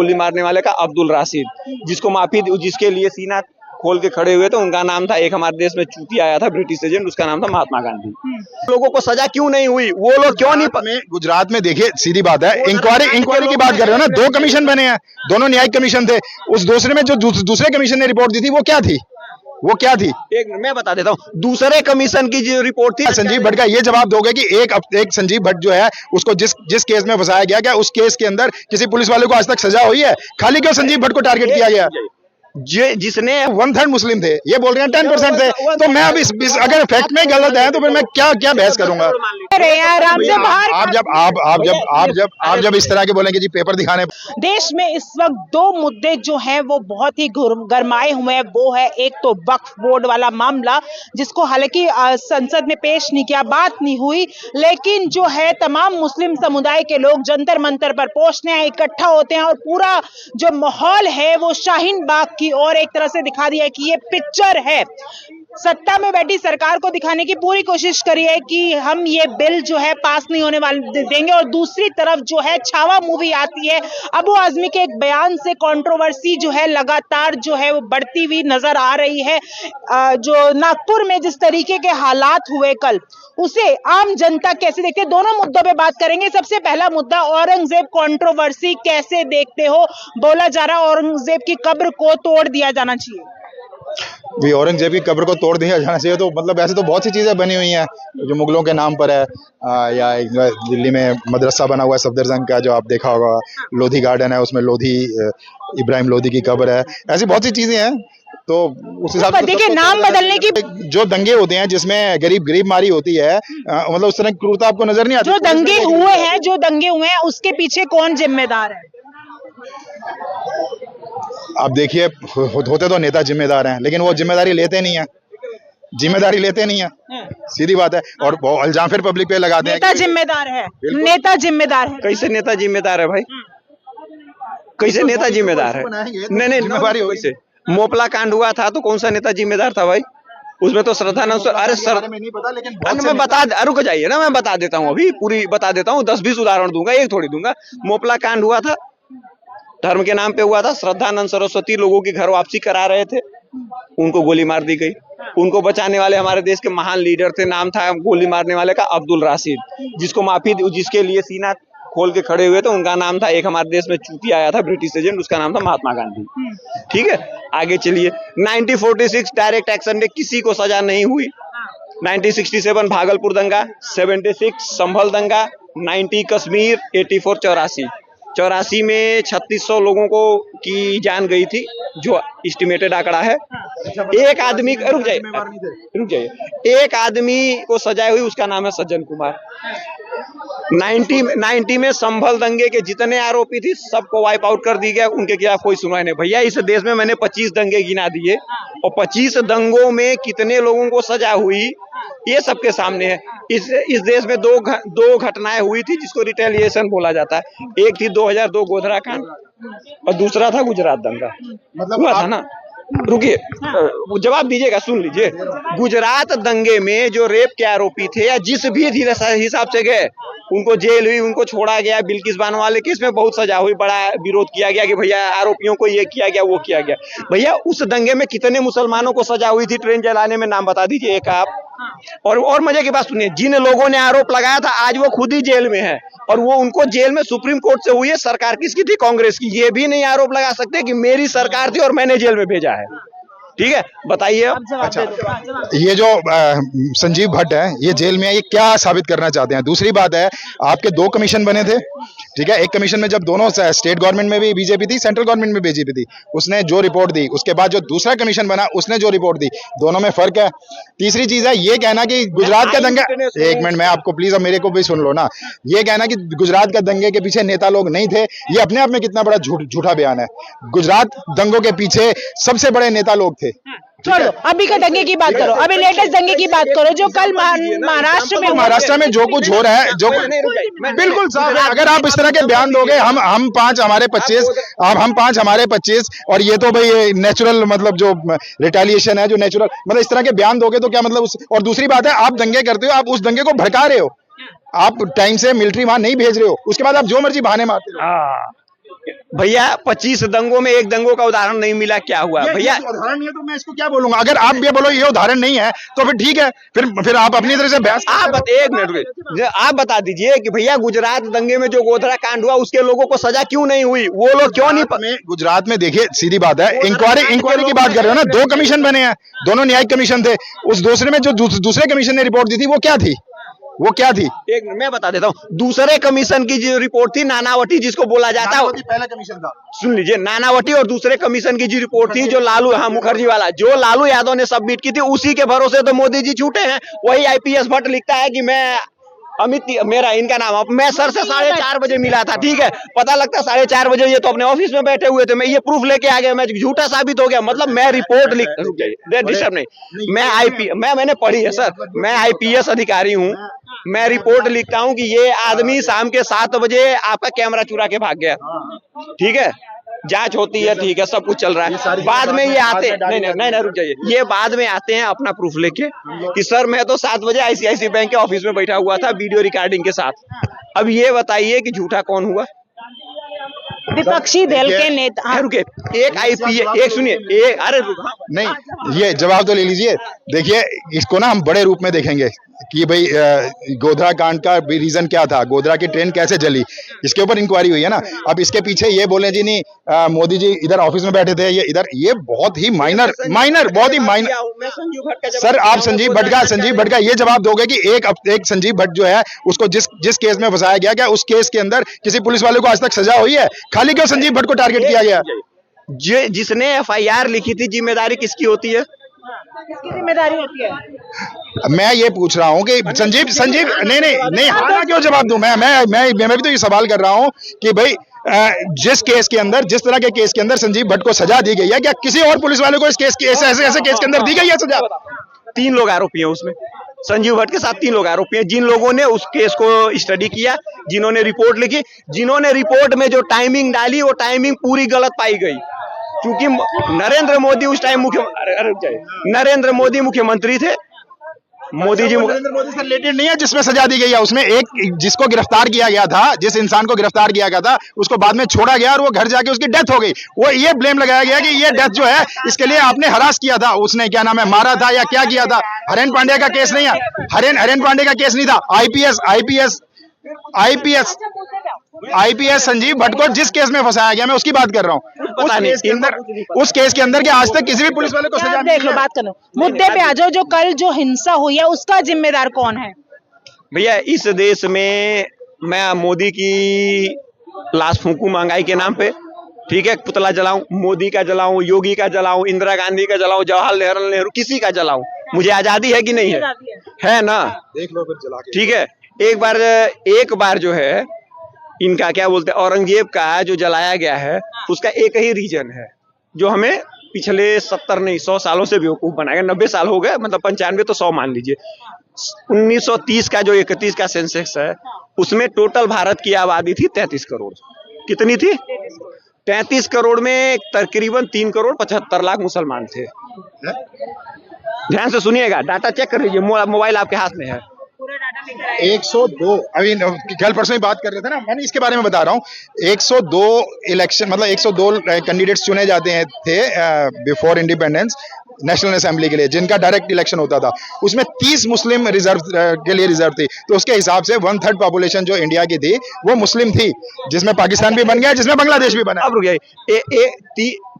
गोली मारने वाले का अब्दुल राशिद, जिसको माफी जिसके लिए सीना खोल के खड़े हुए थे, उनका नाम था, एक हमारे देश में चूतिया आया था ब्रिटिश एजेंट, उसका नाम था महात्मा गांधी। लोगों को सजा क्यों नहीं हुई, वो लोग क्यों नहीं। गुजरात में देखिए, सीधी बात है, इंक्वायरी की बात कर रहे हो ना, 2 कमीशन बने हैं, दोनों न्यायिक कमीशन थे। उस दूसरे में जो दूसरे कमीशन ने रिपोर्ट दी थी वो क्या थी? एक मैं बता देता हूँ, दूसरे कमीशन की जो रिपोर्ट थी, संजीव भट्ट का ये जवाब दोगे कि एक संजीव भट्ट जो है उसको जिस केस में फंसाया गया, क्या उस केस के अंदर किसी पुलिस वाले को आज तक सजा हुई है? खाली क्यों संजीव भट्ट को टारगेट किया गया? जिसने 1/3 मुस्लिम थे, ये बोल रहे हैं 10% थे। तो मैं अब इस अगर फैक्ट में गलत है तो फिर मैं क्या बहस करूंगा? आप जब इस तरह के बोलेंगे जी पेपर दिखाने। देश में इस वक्त 2 मुद्दे जो हैं वो बहुत ही गरमाए हुए हैं। वो है एक तो वक्फ बोर्ड वाला मामला, जिसको हालांकि संसद में पेश नहीं किया, बात नहीं हुई, लेकिन जो है तमाम मुस्लिम समुदाय के लोग जंतर मंतर पर पहुंचने हैं, इकट्ठा होते हैं और पूरा जो माहौल है वो शाहीन बाग की ओर एक तरह से दिखा दिया है कि ये पिक्चर है। सत्ता में बैठी सरकार को दिखाने की पूरी कोशिश करी है कि हम ये बिल जो है पास नहीं होने वाले देंगे, और दूसरी तरफ जो है छावा मूवी आती है। अबू आजमी के एक बयान से कंट्रोवर्सी जो है लगातार जो है वो बढ़ती हुई नजर आ रही है। जो नागपुर में जिस तरीके के हालात हुए कल, उसे आम जनता कैसे देखते हैं, दोनों मुद्दों पे बात करेंगे। सबसे पहला मुद्दा, औरंगजेब कंट्रोवर्सी कैसे देखते हो? बोला जा रहा है औरंगजेब की कब्र को तोड़ दिया जाना चाहिए। भी औरंगजेब की कब्र को तोड़ दिया जाना चाहिए तो मतलब ऐसे तो बहुत सी चीजें बनी हुई हैं जो मुगलों के नाम पर है। या दिल्ली में मदरसा बना हुआ है सफदरजंग का, जो आप देखा होगा, लोधी गार्डन है, उसमें इब्राहिम लोधी की कब्र है। ऐसी बहुत सी चीजें हैं। तो उस हिसाब से देखिए, नाम बदलने की जो दंगे होते हैं जिसमें गरीब मारी होती है, मतलब उस तरह की क्रूरता आपको नजर नहीं आती? जो दंगे हुए हैं उसके पीछे कौन जिम्मेदार है? आप देखिए, होते तो नेता जिम्मेदार हैं, लेकिन वो जिम्मेदारी लेते नहीं है। सीधी बात है। और इल्जाम फिर पब्लिक पे लगाते हैं। नेता जिम्मेदार है। कैसे नेता जिम्मेदार है भाई? कैसे नेता जिम्मेदार है? नहीं, जिम्मेदारी हो कैसे? मोपला कांड हुआ था तो कौन सा नेता जिम्मेदार था भाई? उसमें तो श्रद्धानंद, अरे सर नहीं पता, लेकिन मैं रुक जाइए ना, मैं बता देता हूँ, अभी पूरी बता देता हूँ, 10-20 उदाहरण दूंगा, एक थोड़ी दूंगा। मोपला कांड हुआ था, धर्म के नाम पे हुआ था। श्रद्धानंद सरस्वती लोगों की घर वापसी करा रहे थे, उनको गोली मार दी गई। उनको बचाने वाले हमारे देश के महान लीडर थे, नाम था गोली मारने वाले का अब्दुल राशिद, जिसके लिए सीना खोल के खड़े हुए थे, उनका नाम था, एक हमारे देश में चूतिया आया था ब्रिटिश एजेंट, उसका नाम था महात्मा गांधी। ठीक है, आगे चलिए। 1946 डायरेक्ट एक्शन में किसी को सजा नहीं हुई। 1967 भागलपुर दंगा, 76 संभल दंगा, 90 कश्मीर, 84 84 में 3600 लोगों को की जान गई थी, जो एस्टिमेटेड आंकड़ा है। एक आदमी, रुक जाइए, एक आदमी को सजा हुई, उसका नाम है सज्जन कुमार। 90 में संभल दंगे के जितने आरोपी थे सबको वाइप आउट कर दी गया, उनके खिलाफ कोई सुनवाई नहीं। भैया, इस देश में मैंने 25 दंगे गिना दिए, और 25 दंगों में कितने लोगों को सजा हुई ये सबके सामने है। इस देश में दो घटनाएं हुई थी जिसको रिटेलिएशन बोला जाता है। एक थी 2002 गोधरा कांड, और दूसरा था गुजरात दंगा। मतलब हुआ था ना? रुकिए, जवाब दीजिएगा, सुन लीजिए। गुजरात दंगे में जो रेप के आरोपी थे, या जिस भी हिसाब से गए, उनको जेल हुई, उनको छोड़ा गया। बिल्किस बानो वाले केस में बहुत सजा हुई, बड़ा विरोध किया गया कि भैया आरोपियों को ये किया गया, वो किया गया। भैया, उस दंगे में कितने मुसलमानों को सजा हुई थी ट्रेन जलाने में? नाम बता दीजिए एक आप। और मजे की बात सुनिए, जिन लोगों ने आरोप लगाया था आज वो खुद ही जेल में है, और वो उनको जेल में सुप्रीम कोर्ट से हुई है। सरकार किसकी थी? कांग्रेस की। ये भी नहीं आरोप लगा सकते कि मेरी सरकार थी और मैंने जेल में भेजा है। ठीक है, बताइए। अच्छा, ये जो संजीव भट्ट है, ये जेल में है, ये क्या साबित करना चाहते हैं? दूसरी बात है, आपके 2 कमीशन बने थे, ठीक है। एक कमीशन में जब दोनों स्टेट गवर्नमेंट में भी बीजेपी थी, सेंट्रल गवर्नमेंट में बीजेपी थी, उसने जो रिपोर्ट दी, उसके बाद जो दूसरा कमीशन बना उसने जो रिपोर्ट दी, दोनों में फर्क है। तीसरी चीज है ये कहना कि गुजरात का दंगा, एक मिनट मैं आपको प्लीज, अब मेरे को भी सुन लो ना। ये कहना कि गुजरात का दंगे के पीछे नेता लोग नहीं थे, ये अपने आप में कितना बड़ा झूठा बयान है। गुजरात दंगों के पीछे सबसे बड़े नेता लोग थे। छोड़ो, अभी का दंगे की बात करो, अभी लेटेस्ट दंगे की बात करो जो कल महाराष्ट्र में जो कुछ हो रहा है, जो बिल्कुल साफ है। अगर आप इस तरह के बयान दोगे, हम 5 हमारे 25, हम 5 हमारे 25, और ये तो भाई नेचुरल, मतलब जो रिटेलिएशन है, जो नेचुरल, मतलब इस तरह के बयान दोगे तो क्या मतलब और दूसरी बात है, आप दंगे करते हो, आप उस दंगे को भड़का रहे हो, आप टाइम से मिलिट्री वहां नहीं भेज रहे हो, उसके बाद आप जो मर्जी बहाने मारते हो। भैया 25 दंगों में एक दंगों का उदाहरण नहीं मिला, क्या हुआ भैया? उदाहरण नहीं है तो मैं इसको क्या बोलूंगा? अगर आप ये बोलो ये उदाहरण नहीं है तो फिर ठीक है, फिर आप अपनी तरह से बहस। एक मिनट रुकिए, आप बता दीजिए कि भैया गुजरात दंगे में जो गोधरा कांड हुआ उसके लोगों को सजा क्यों नहीं हुई? वो लोग क्यों नहीं? गुजरात में देखिए सीधी बात है, इंक्वायरी की बात कर रहे हो ना, 2 कमीशन बने हैं, दोनों न्यायिक कमीशन थे। उस दूसरे में जो दूसरे कमीशन ने रिपोर्ट दी थी वो क्या थी? एक मैं बता देता हूँ, दूसरे कमीशन की जो रिपोर्ट थी नानावटी जिसको बोला जाता है, पहला कमीशन था। सुन लीजिए, नानावटी और दूसरे कमीशन की जो रिपोर्ट थी जो लालू मुखर्जी वाला जो लालू यादव ने सबमिट की थी, उसी के भरोसे तो मोदी जी छूटे हैं। वही आईपीएस भट्ट लिखता है कि मैं अमित, मेरा इनका नाम, मैं सर से 4:30 बजे मिला था, ठीक है, पता लगता 4:30 बजे ये तो अपने ऑफिस में बैठे हुए थे, मैं ये प्रूफ लेके आ गया, मैं झूठा साबित हो गया। मतलब मैं रिपोर्ट लिख, डिस्टर्ब नहीं, मैंने पढ़ी है सर, मैं आईपीएस अधिकारी हूँ, मैं रिपोर्ट लिखता हूँ कि ये आदमी शाम के 7 बजे आपका कैमरा चुरा के भाग गया, ठीक है, जांच होती है, ठीक है, सब कुछ चल रहा है। बाद में ये आते हैं, नहीं रुक जाइए, ये बाद में आते हैं अपना प्रूफ लेके कि सर मैं तो 7 बजे आईसीआईसी बैंक के ऑफिस में बैठा हुआ था वीडियो रिकॉर्डिंग के साथ। अब ये बताइए कि झूठा कौन हुआ? विपक्षी दल के नेता। रुके, एक आईपीएस, एक सुनिए, एक अरे नहीं, ये जवाब तो ले लीजिए। देखिए इसको ना हम बड़े रूप में देखेंगे कि भाई गोधरा कांड का रीजन क्या था, गोधरा की ट्रेन कैसे जली, इसके ऊपर इंक्वायरी हुई है ना। अब इसके पीछे ये बोले जी नहीं मोदी जी इधर ऑफिस में बैठे थे, ये इधर, ये बहुत ही माइनर बहुत ही माइनर। सर आप संजीव भट्ट का ये जवाब दोगे कि एक संजीव भट्ट जो है उसको जिस केस में फंसाया गया, क्या उस केस के अंदर किसी पुलिस वाले को आज तक सजा हुई है? खाली क्यों संजीव भट्ट को टारगेट किया गया? जिसने एफआईआर लिखी थी, जिम्मेदारी किसकी होती है? किसकी जिम्मेदारी होती है? मैं ये पूछ रहा हूँ कि संजीव नहीं हाँ क्यों जवाब दूं? मैं भी तो ये सवाल कर रहा हूँ कि भाई जिस केस के अंदर, जिस तरह के केस के अंदर संजीव भट्ट को सजा दी गई है, क्या किसी और पुलिस वाले को इस केस की ऐसे केस के अंदर दी गई है सजा? 3 लोग आरोपी हैं उसमें, संजीव भट्ट के साथ 3 लोग आरोपी हैं, जिन लोगों ने उस केस को स्टडी किया, जिन्होंने रिपोर्ट लिखी, जिन्होंने रिपोर्ट में जो टाइमिंग डाली वो टाइमिंग पूरी गलत पाई गई, क्योंकि नरेंद्र मोदी उस टाइम नरेंद्र मोदी मुख्यमंत्री थे। मोदी जी नरेंद्र मोदी से रिलेटेड नहीं है जिसमें सजा दी गई है। उसमें एक जिसको गिरफ्तार किया गया था, जिस इंसान को गिरफ्तार किया गया था, उसको बाद में छोड़ा गया और वो घर जाके उसकी डेथ हो गई। वो ये ब्लेम लगाया गया कि ये डेथ जो है इसके लिए आपने हरास किया था, उसने क्या नाम है मारा था या क्या किया था। हरेन पांड्या का केस नहीं है, हरेन पांड्या का केस नहीं था। आईपीएस संजीव भट्ट को जिस केस में फंसाया गया, मैं उसकी बात कर रहा हूँ। उस केस के अंदर के आज तक किसी भी पुलिस वाले को सजा देख लो, बात करो, मुद्दे पे आ जाओ। जो कल जो हिंसा हुई है उसका जिम्मेदार कौन है? भैया इस देश में मैं मोदी की लाश फूंकू महंगाई के नाम पे, ठीक है, पुतला जलाऊं, मोदी का जलाऊं, योगी का जलाऊं, इंदिरा गांधी का जलाऊं, जवाहरलाल नेहरू, किसी का जलाऊं, मुझे आजादी है कि नहीं है ना? देख लो फिर जला के, ठीक है। एक बार जो है इनका क्या बोलते हैं, औरंगजेब का जो जलाया गया है उसका एक ही रीजन है जो हमें पिछले 70 नहीं 100 सालों से बेवकूफ बनाएगा। 90 साल हो गए, मतलब 95 तो 100 मान लीजिए। 1930 का जो 31 का सेंसेक्स है उसमें टोटल भारत की आबादी थी 33 करोड़। कितनी थी? 33 करोड़ में तकरीबन 3 करोड़ 75 लाख मुसलमान थे। ध्यान से सुनिएगा, डाटा चेक कर लीजिए, मोबाइल आपके हाथ में है। 102 अभी कल परसों ही बात कर रहे थे ना, मैंने इसके बारे में बता रहा हूँ। 102 इलेक्शन, मतलब 102 कैंडिडेट्स चुने जाते हैं थे बिफोर इंडिपेंडेंस नेशनल असेंबली के लिए, जिनका डायरेक्ट इलेक्शन होता था। उसमें 30 मुस्लिम रिजर्व के लिए रिजर्व थी, तो उसके हिसाब से 1/3 पॉपुलेशन जो इंडिया की थी वो मुस्लिम थी, जिसमें पाकिस्तान भी बन गया, जिसमें बांग्लादेश भी बना। अब रुक जाइए,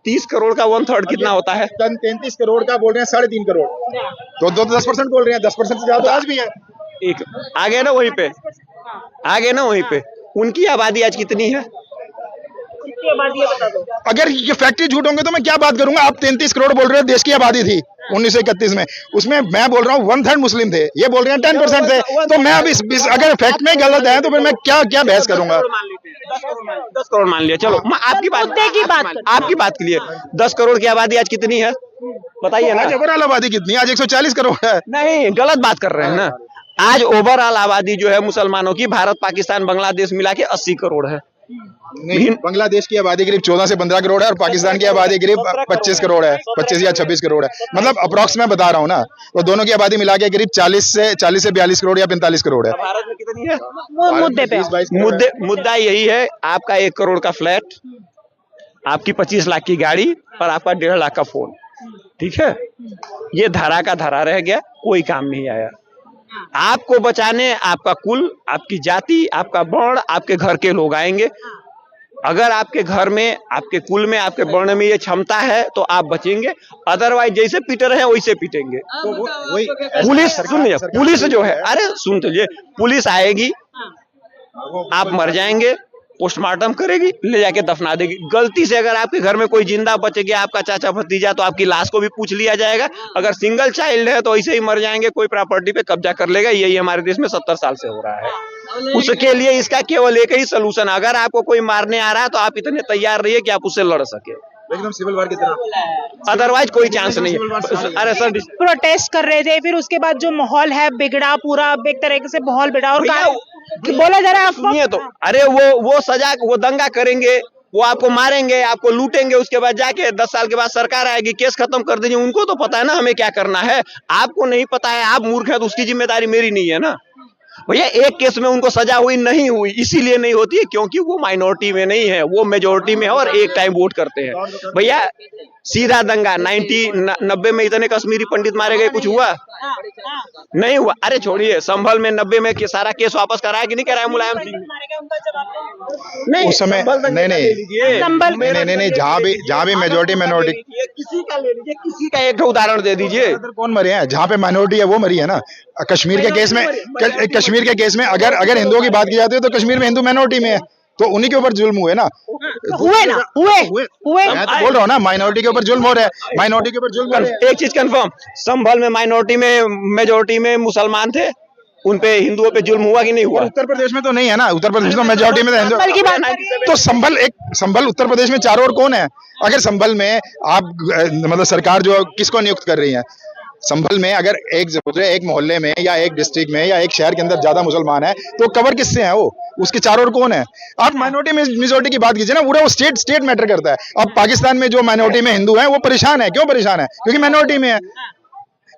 30 करोड़ का 1/3 कितना होता है? 33 करोड़ का बोल रहे हैं, 3.5 करोड़, तो 10% बोल रहे हैं। 10% से ज्यादा आज भी है। एक आगे ना वहीं पे उनकी आबादी आज कितनी है? अगर ये फैक्ट्री झूठ होंगे तो मैं क्या बात करूंगा। आप 33 करोड़ बोल रहे हो, देश की आबादी थी 1931 में, उसमें मैं बोल रहा हूँ 1/3 मुस्लिम थे, ये बोल रहे हैं 10% थे। तो मैं अब इस अगर फैक्ट में गलत है तो फिर मैं क्या बहस करूंगा। 10 करोड़ मान लिया, चलो आपकी बात के लिए 10 करोड़ की आबादी आज कितनी है बताइए ना। ओवरऑल आबादी कितनी है आज? 140 करोड़ है। नहीं, गलत बात कर रहे हैं ना। आज ओवरऑल आबादी जो है मुसलमानों की भारत पाकिस्तान बांग्लादेश मिला के 80 करोड़ है। नहीं, बांग्लादेश की आबादी करीब 14 से 15 करोड़ है और पाकिस्तान की आबादी करीब 25 करोड़ है, 25 या 26 करोड़ है। मतलब अप्रॉक्स मैं बता रहा हूँ ना, तो दोनों की आबादी मिला के करीब 40 से 42 करोड़ या 45 करोड़ है। भारत में कितनी है? मुद्दा यही है, आपका 1 करोड़ का फ्लैट आपकी 25 लाख की गाड़ी और आपका 1.5 लाख का फोन, ठीक है, ये धरा का धरा रह गया, कोई काम नहीं आया। आपको बचाने आपका कुल, आपकी जाति, आपका वर्ण, आपके घर के लोग आएंगे। अगर आपके घर में, आपके कुल में, आपके वर्ण में ये क्षमता है तो आप बचेंगे, अदरवाइज जैसे पीट रहे हैं वैसे पीटेंगे। तो वही पुलिस सुनिए, पुलिस जो है, अरे सुन तो लीजिए, पुलिस आएगी, आप मर जाएंगे, पोस्टमार्टम करेगी, ले जाके दफना देगी। गलती से अगर आपके घर में कोई जिंदा बच गया, आपका चाचा भतीजा, तो आपकी लाश को भी पूछ लिया जाएगा। अगर सिंगल चाइल्ड है तो ऐसे ही मर जाएंगे, कोई प्रॉपर्टी पे कब्जा कर लेगा। यही हमारे देश में 70 साल से हो रहा है। उसके लिए इसका केवल एक ही सलूशन, अगर आपको कोई मारने आ रहा है तो आप इतने तैयार रहिए कि आप उससे लड़ सके, एकदम सिविल वार की तरह, अदरवाइज कोई चांस नहीं है। अरे सर, प्रोटेस्ट कर रहे थे, फिर उसके बाद जो माहौल है बिगड़ा, पूरा एक तरीके से माहौल बिगड़ा। और बोला जा रहा है सुनिए तो, अरे वो सजा, वो दंगा करेंगे, वो आपको मारेंगे, आपको लूटेंगे, उसके बाद जाके 10 साल के बाद सरकार आएगी, केस खत्म कर देंगे। उनको तो पता है ना हमें क्या करना है, आपको नहीं पता है, आप मूर्ख है, तो उसकी जिम्मेदारी मेरी नहीं है ना भैया। एक केस में उनको सजा हुई नहीं हुई, इसीलिए नहीं होती है क्योंकि वो माइनॉरिटी में नहीं है, वो मेजोरिटी में है और एक टाइम वोट करते हैं। भैया सीधा दंगा 90 में इतने कश्मीरी पंडित मारे गए, कुछ हुआ नहीं हुआ। अरे छोड़िए, संभल में 90 में सारा केस वापस कराया कि नहीं कराया मुलायम सिंह? नहीं, उस समय नहीं, जहाँ भी मेजोरिटी माइनॉरिटी, किसी का ले लीजिए, किसी का एक उदाहरण दे दीजिए। कौन मरे हैं? जहाँ पे माइनॉरिटी है वो मरी है ना। कश्मीर के केस में अगर हिंदुओं की बात की जाती है तो कश्मीर में हिंदू माइनॉरिटी में है, तो उन्हीं के ऊपर जुल्म हुए ना, हुए। मैं तो बोल रहा हूँ ना, माइनॉरिटी के ऊपर जुल्म हो रहा है, माइनॉरिटी के ऊपर जुल्म हो रहा है। एक चीज कंफर्म, संभल में माइनॉरिटी में, मेजोरिटी में मुसलमान थे, उन पे हिंदुओं पे जुल्म हुआ कि नहीं हुआ? उत्तर प्रदेश में तो नहीं है ना, उत्तर प्रदेश में मेजोरिटी में हिंदू की बात। तो संभल उत्तर प्रदेश में चारों ओर कौन है? अगर संभल में आप मतलब सरकार जो किसको नियुक्त कर रही है, संभल में अगर एक मोहल्ले में या एक डिस्ट्रिक्ट में या एक शहर के अंदर ज्यादा मुसलमान है तो कवर किससे है? वो उसके चारों ओर कौन है? आप माइनॉरिटी में मेजोरिटी की बात कीजिए ना, पूरा वो स्टेट मैटर करता है। अब पाकिस्तान में जो माइनॉरिटी में हिंदू है वो परेशान है, क्यों परेशान है? क्योंकि माइनॉरिटी में है।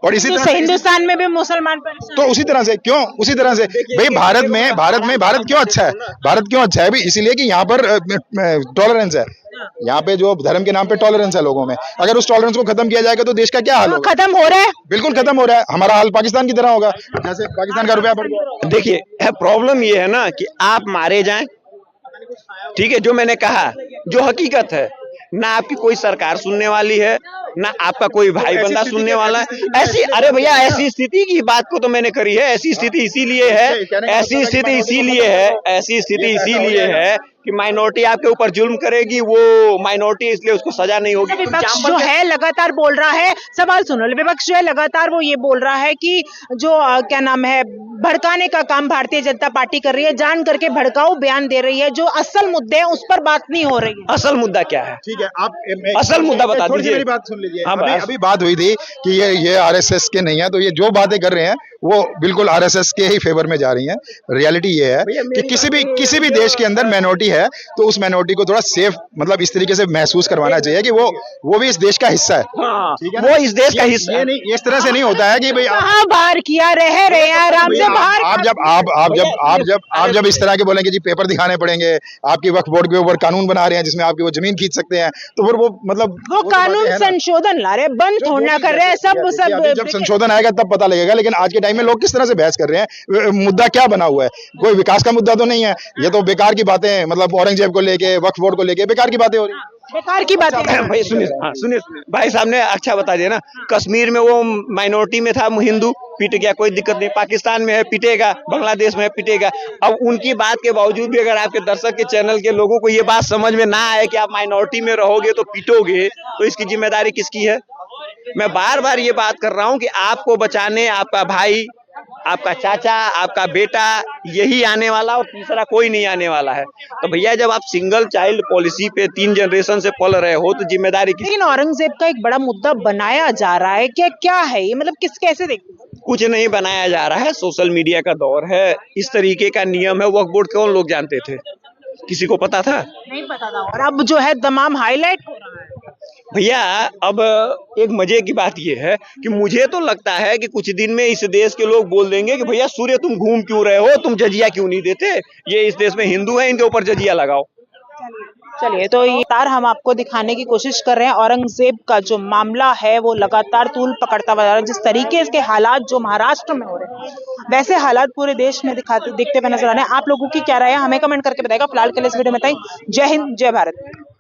और इसी तरह से हिंदुस्तान में भी मुसलमान परेशान, तो उसी तरह से भाई भारत क्यों अच्छा है? भारत क्यों अच्छा है भाई? इसीलिए कि यहाँ पर टॉलरेंस है, यहाँ पे जो धर्म के नाम पे टॉलरेंस है लोगों में। अगर उस टॉलरेंस को खत्म किया जाएगा तो देश का क्या हाल होगा? खत्म हो रहा है, बिल्कुल खत्म हो रहा है। हमारा हाल पाकिस्तान की तरह होगा, जैसे पाकिस्तान का रुपया बढ़ गया। देखिए प्रॉब्लम ये है ना कि आप मारे जाएं, ठीक है, जो मैंने कहा, जो हकीकत है, ना आपकी कोई सरकार सुनने वाली है, ना आपका कोई भाई बंदा सुनने वाला है। ऐसी, अरे भैया ऐसी स्थिति की बात को तो मैंने करी है। ऐसी स्थिति इसीलिए है कि माइनॉरिटी आपके ऊपर जुल्म करेगी, वो माइनॉरिटी, इसलिए उसको सजा नहीं होगी। विपक्ष जो है लगातार बोल रहा है, सवाल सुनो, विपक्ष जो है लगातार वो ये बोल रहा है कि जो क्या नाम है, भड़काने का काम भारतीय जनता पार्टी कर रही है, जान करके भड़काऊ बयान दे रही है, जो असल मुद्दे हैं उस पर बात नहीं हो रही है। असल मुद्दा क्या है? ठीक है, आप असल मुद्दा बता दीजिए। मेरी बात सुन लीजिए। हाँ, अभी बात हुई थी कि ये आरएसएस के नहीं है, तो ये जो बातें कर रहे हैं वो बिल्कुल आरएसएस के ही फेवर में जा रही हैं। रियलिटी ये है कि किसी भी देश के अंदर माइनॉरिटी है तो उस माइनॉरिटी को थोड़ा सेफ, मतलब इस तरीके से महसूस करवाना चाहिए कि वो भी इस देश का हिस्सा है। हाँ, ठीक है, वो इस देश का हिस्सा। ये नहीं, इस तरह से नहीं होता है कि भाई बाहर किया रह रहे हैं आराम से बाहर। आप जब इस तरह के बोलेंगे जी पेपर दिखाने पड़ेंगे, आपकी वक्फ बोर्ड के ऊपर कानून बना रहे हैं जिसमें आपकी वो जमीन खींच सकते हैं, तो फिर वो मतलब वो कानून संशोधन ला रहे, बंद थोड़ा कर रहे हैं सब। जब संशोधन आएगा तब पता लगेगा। लेकिन आज के टाइम में लोग किस तरह से बहस कर रहे हैं, मुद्दा क्या बना हुआ है? कोई विकास का मुद्दा तो नहीं है, ये तो बेकार की बातें, मतलब औरंगजेब को लेके, वक्फ बोर्ड को लेके बेकार की बातें हो रही है। बेकार की बात है भाई। सुनिए भाई साहब ने अच्छा बता दिया ना, कश्मीर में वो माइनॉरिटी में था, हिंदू, पीट गया, कोई दिक्कत नहीं। पाकिस्तान में है, पिटेगा, बांग्लादेश में है, पिटेगा। अब उनकी बात के बावजूद भी अगर आपके दर्शक के चैनल के लोगों को ये बात समझ में ना आए कि आप माइनॉरिटी में रहोगे तो पिटोगे, तो इसकी जिम्मेदारी किसकी है? मैं बार बार ये बात कर रहा हूं कि आपको बचाने आपका भाई, आपका चाचा, आपका बेटा, यही आने वाला, और तीसरा कोई नहीं आने वाला है। तो भैया जब आप सिंगल चाइल्ड पॉलिसी पे 3 जनरेशन से पल रहे हो तो जिम्मेदारी किसकी? लेकिन औरंगजेब का एक बड़ा मुद्दा बनाया जा रहा है, क्या है ये, मतलब कैसे देखते हैं? कुछ नहीं बनाया जा रहा है, सोशल मीडिया का दौर है, इस तरीके का नियम है। वक्फ बोर्ड कौन लोग जानते थे? किसी को पता था? नहीं पता था, और अब जो है तमाम हाईलाइट हो रहा है। भैया अब एक मजे की बात यह है कि मुझे तो लगता है कि कुछ दिन में इस देश के लोग बोल देंगे कि भैया सूर्य तुम घूम क्यों रहे हो, तुम जजिया क्यों नहीं देते? ये इस देश में हिंदू है, इनके ऊपर जजिया लगाओ। चलिए, तो ये तार हम आपको दिखाने की कोशिश कर रहे हैं। औरंगजेब का जो मामला है वो लगातार तूल पकड़ता हुआ जा रहा है। जिस तरीके के हालात जो महाराष्ट्र में हो रहे हैं वैसे हालात पूरे देश में दिखते हुए नजर आ रहे हैं। आप लोगों की क्या राय है हमें कमेंट करके बताएगा। फिलहाल के लिए इस वीडियो में इतना ही। जय हिंद, जय भारत।